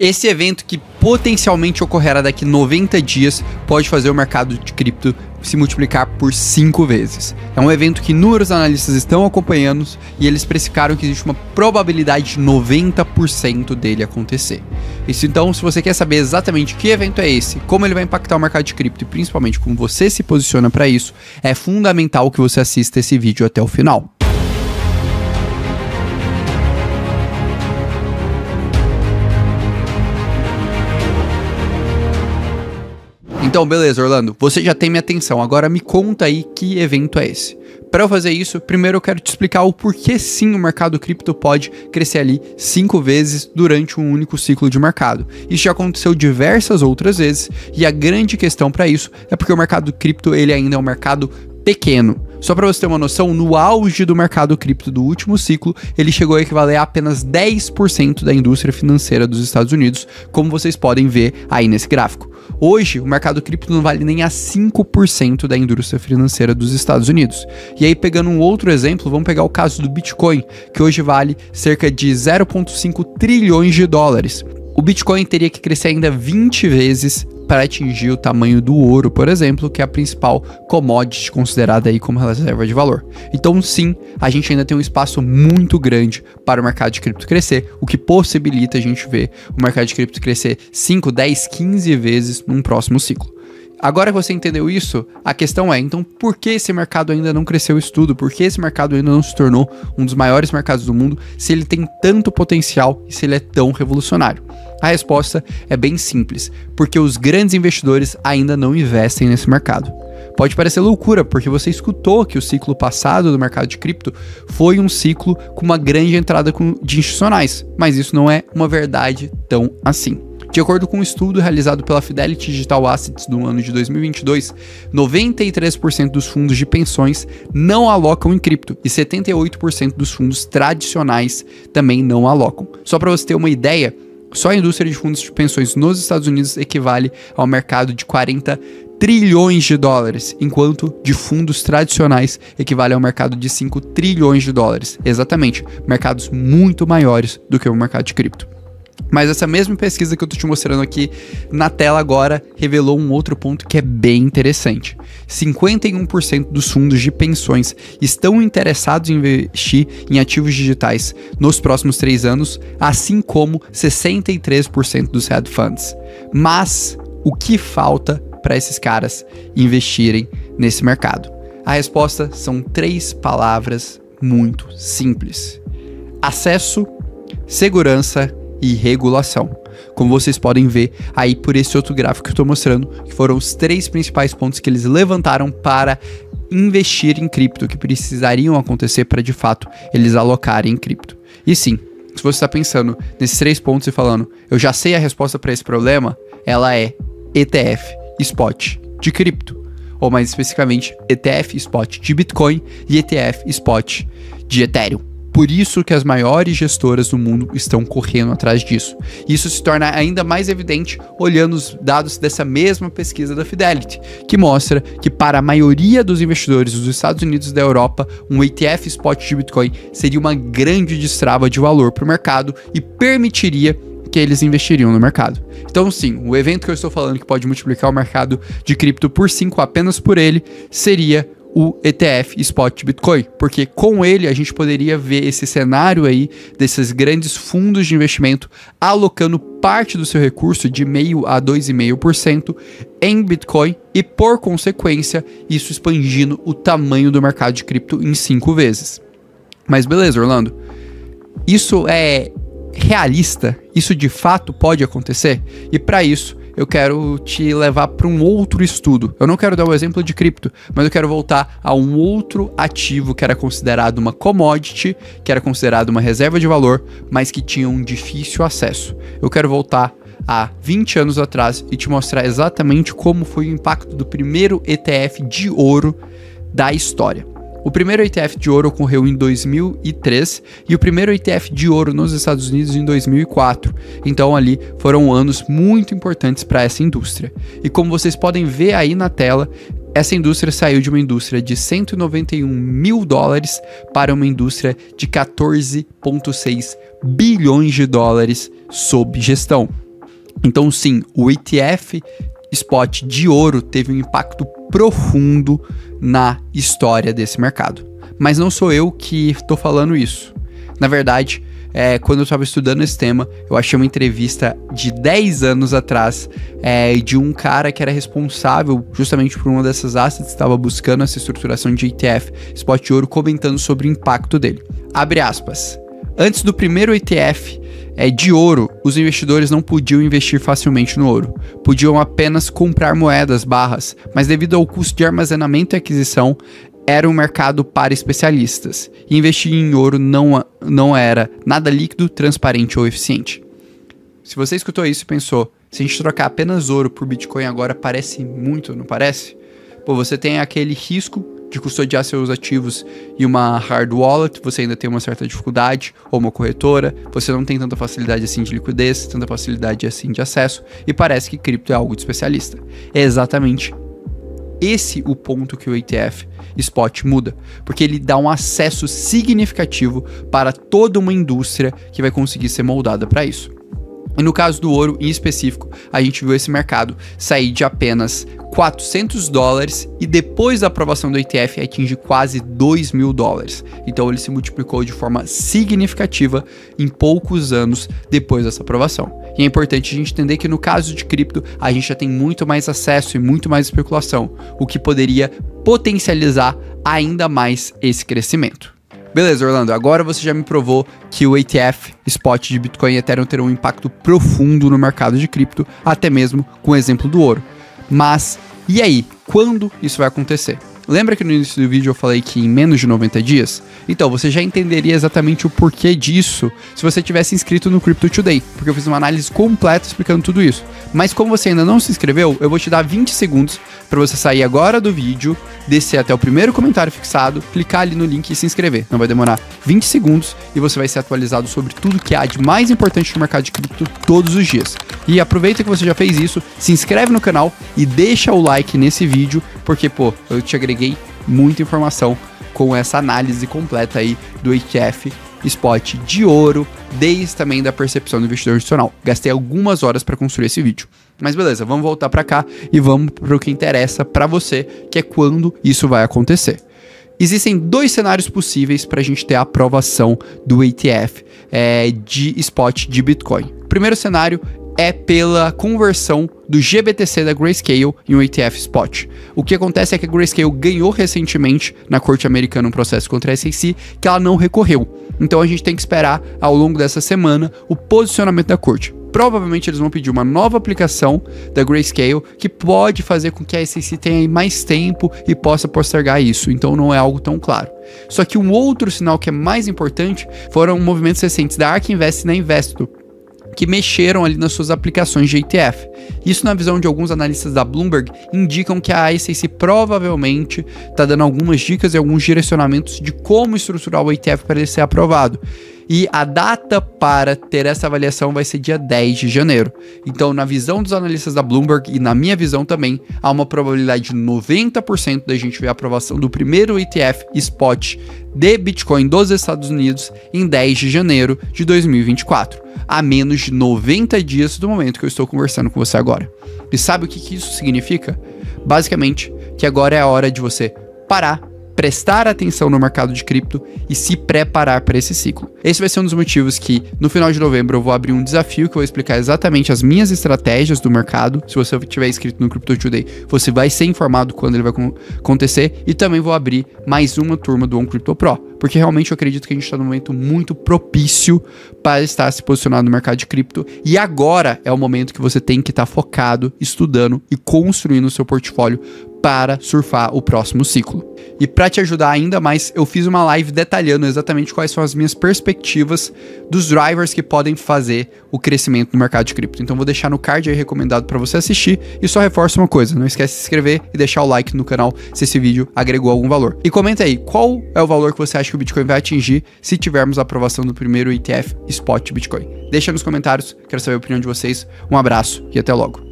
Esse evento, que potencialmente ocorrerá daqui 90 dias, pode fazer o mercado de cripto se multiplicar por 5 vezes. É um evento que inúmeros analistas estão acompanhando e eles precificaram que existe uma probabilidade de 90% dele acontecer. Isso, então, se você quer saber exatamente que evento é esse, como ele vai impactar o mercado de cripto e principalmente como você se posiciona para isso, é fundamental que você assista esse vídeo até o final. Então, beleza, Orlando, você já tem minha atenção, agora me conta aí que evento é esse. Para eu fazer isso, primeiro eu quero te explicar o porquê sim o mercado cripto pode crescer ali 5 vezes durante um único ciclo de mercado. Isso já aconteceu diversas outras vezes e a grande questão para isso é porque o mercado cripto ele ainda é um mercado pequeno. Só para você ter uma noção, no auge do mercado cripto do último ciclo, ele chegou a equivaler a apenas 10% da indústria financeira dos Estados Unidos, como vocês podem ver aí nesse gráfico. Hoje, o mercado cripto não vale nem a 5% da indústria financeira dos Estados Unidos. E aí, pegando um outro exemplo, vamos pegar o caso do Bitcoin, que hoje vale cerca de 0,5 trilhões de dólares. O Bitcoin teria que crescer ainda 20 vezes para atingir o tamanho do ouro, por exemplo, que é a principal commodity considerada aí como reserva de valor. Então, sim, a gente ainda tem um espaço muito grande para o mercado de cripto crescer, o que possibilita a gente ver o mercado de cripto crescer 5, 10, 15 vezes num próximo ciclo. Agora que você entendeu isso, a questão é, então, por que esse mercado ainda não cresceu isso tudo? Por que esse mercado ainda não se tornou um dos maiores mercados do mundo, se ele tem tanto potencial e se ele é tão revolucionário? A resposta é bem simples, porque os grandes investidores ainda não investem nesse mercado. Pode parecer loucura, porque você escutou que o ciclo passado do mercado de cripto foi um ciclo com uma grande entrada de institucionais, mas isso não é uma verdade tão assim. De acordo com um estudo realizado pela Fidelity Digital Assets no ano de 2022, 93% dos fundos de pensões não alocam em cripto e 78% dos fundos tradicionais também não alocam. Só para você ter uma ideia, só a indústria de fundos de pensões nos Estados Unidos equivale ao mercado de 40 trilhões de dólares, enquanto de fundos tradicionais equivale ao mercado de 5 trilhões de dólares. Exatamente, mercados muito maiores do que o mercado de cripto. Mas essa mesma pesquisa que eu tô te mostrando aqui na tela agora revelou um outro ponto que é bem interessante. 51% dos fundos de pensões estão interessados em investir em ativos digitais nos próximos 3 anos, assim como 63% dos hedge funds. Mas o que falta para esses caras investirem nesse mercado? A resposta são 3 palavras muito simples: acesso, segurança e regulação. Como vocês podem ver aí por esse outro gráfico que eu estou mostrando, que foram os 3 principais pontos que eles levantaram para investir em cripto, que precisariam acontecer para de fato eles alocarem em cripto. E sim, se você está pensando nesses 3 pontos e falando, eu já sei a resposta para esse problema, ela é ETF Spot de cripto, ou mais especificamente ETF Spot de Bitcoin e ETF Spot de Ethereum. Por isso que as maiores gestoras do mundo estão correndo atrás disso. Isso se torna ainda mais evidente olhando os dados dessa mesma pesquisa da Fidelity, que mostra que para a maioria dos investidores dos Estados Unidos e da Europa, um ETF Spot de Bitcoin seria uma grande destrava de valor para o mercado e permitiria que eles investiriam no mercado. Então sim, o evento que eu estou falando que pode multiplicar o mercado de cripto por 5 apenas por ele seria o ETF Spot de Bitcoin, porque com ele a gente poderia ver esse cenário aí desses grandes fundos de investimento alocando parte do seu recurso de 0,5% a 2,5% em Bitcoin e, por consequência, isso expandindo o tamanho do mercado de cripto em 5 vezes. Mas beleza, Orlando, isso é realista? Isso de fato pode acontecer? E para isso eu quero te levar para um outro estudo. Eu não quero dar um exemplo de cripto, mas eu quero voltar a um outro ativo que era considerado uma commodity, que era considerado uma reserva de valor, mas que tinha um difícil acesso. Eu quero voltar a 20 anos atrás e te mostrar exatamente como foi o impacto do primeiro ETF de ouro da história. O primeiro ETF de ouro ocorreu em 2003 e o primeiro ETF de ouro nos Estados Unidos em 2004. Então ali foram anos muito importantes para essa indústria. E como vocês podem ver aí na tela, essa indústria saiu de uma indústria de 191 mil dólares para uma indústria de 14,6 bilhões de dólares sob gestão. Então sim, o ETF Spot de ouro teve um impacto profundo na história desse mercado. Mas não sou eu que estou falando isso. Na verdade, quando eu estava estudando esse tema, eu achei uma entrevista de 10 anos atrás de um cara que era responsável justamente por uma dessas assets, que estava buscando essa estruturação de ETF Spot de ouro, comentando sobre o impacto dele. Abre aspas. Antes do primeiro ETF de ouro, os investidores não podiam investir facilmente no ouro. Podiam apenas comprar moedas barras, mas devido ao custo de armazenamento e aquisição, era um mercado para especialistas. E investir em ouro não era nada líquido, transparente ou eficiente. Se você escutou isso e pensou, se a gente trocar apenas ouro por Bitcoin agora parece muito, não parece? Pô, você tem aquele risco de custodiar seus ativos em uma hard wallet, você ainda tem uma certa dificuldade, ou uma corretora, você não tem tanta facilidade assim de liquidez, tanta facilidade assim de acesso, e parece que cripto é algo de especialista. É exatamente esse o ponto que o ETF Spot muda, porque ele dá um acesso significativo para toda uma indústria que vai conseguir ser moldada para isso. E no caso do ouro, em específico, a gente viu esse mercado sair de apenas $400 e depois da aprovação do ETF atingir quase $2.000. Então ele se multiplicou de forma significativa em poucos anos depois dessa aprovação. E é importante a gente entender que no caso de cripto, a gente já tem muito mais acesso e muito mais especulação, o que poderia potencializar ainda mais esse crescimento. Beleza, Orlando, agora você já me provou que o ETF Spot de Bitcoin e Ethereum terão um impacto profundo no mercado de cripto, até mesmo com o exemplo do ouro. Mas, e aí? Quando isso vai acontecer? Lembra que no início do vídeo eu falei que em menos de 90 dias? Então, você já entenderia exatamente o porquê disso se você tivesse inscrito no Crypto Today, porque eu fiz uma análise completa explicando tudo isso. Mas como você ainda não se inscreveu, eu vou te dar 20 segundos para você sair agora do vídeo, descer até o primeiro comentário fixado, clicar ali no link e se inscrever. Não vai demorar 20 segundos e você vai ser atualizado sobre tudo que há de mais importante no mercado de cripto todos os dias. E aproveita que você já fez isso, se inscreve no canal e deixa o like nesse vídeo, porque, pô, eu te agreguei muita informação com essa análise completa aí do ETF Spot de ouro, desde também da percepção do investidor institucional. Gastei algumas horas para construir esse vídeo. Mas beleza, vamos voltar para cá e vamos para o que interessa para você, que é quando isso vai acontecer. Existem dois cenários possíveis para a gente ter a aprovação do ETF de Spot de Bitcoin. O primeiro cenário é pela conversão do GBTC da Grayscale em um ETF Spot. O que acontece é que a Grayscale ganhou recentemente na corte americana um processo contra a SEC que ela não recorreu. Então a gente tem que esperar ao longo dessa semana o posicionamento da corte. Provavelmente eles vão pedir uma nova aplicação da Grayscale que pode fazer com que a SEC tenha mais tempo e possa postergar isso, então não é algo tão claro. Só que um outro sinal que é mais importante foram movimentos recentes da ARK Invest e da Investo, que mexeram ali nas suas aplicações de ETF. Isso, na visão de alguns analistas da Bloomberg, indicam que a SEC provavelmente está dando algumas dicas e alguns direcionamentos de como estruturar o ETF para ele ser aprovado. E a data para ter essa avaliação vai ser dia 10 de janeiro. Então, na visão dos analistas da Bloomberg e na minha visão também, há uma probabilidade de 90% da gente ver a aprovação do primeiro ETF Spot de Bitcoin dos Estados Unidos em 10 de janeiro de 2024, a menos de 90 dias do momento que eu estou conversando com você agora. E sabe o que isso significa? Basicamente, que agora é a hora de você parar, prestar atenção no mercado de cripto e se preparar para esse ciclo. Esse vai ser um dos motivos que no final de novembro eu vou abrir um desafio que eu vou explicar exatamente as minhas estratégias do mercado. Se você estiver inscrito no Crypto Today, você vai ser informado quando ele vai acontecer, e também vou abrir mais uma turma do OnCrypto Pro, porque realmente eu acredito que a gente está num momento muito propício para estar se posicionando no mercado de cripto, e agora é o momento que você tem que estar focado, estudando e construindo o seu portfólio para surfar o próximo ciclo. E para te ajudar ainda mais, eu fiz uma live detalhando exatamente quais são as minhas perspectivas dos drivers que podem fazer o crescimento no mercado de cripto. Então vou deixar no card aí recomendado para você assistir, e só reforço uma coisa, não esquece de se inscrever e deixar o like no canal se esse vídeo agregou algum valor. E comenta aí, qual é o valor que você acha que o Bitcoin vai atingir se tivermos a aprovação do primeiro ETF Spot Bitcoin? Deixa nos comentários, quero saber a opinião de vocês. Um abraço e até logo.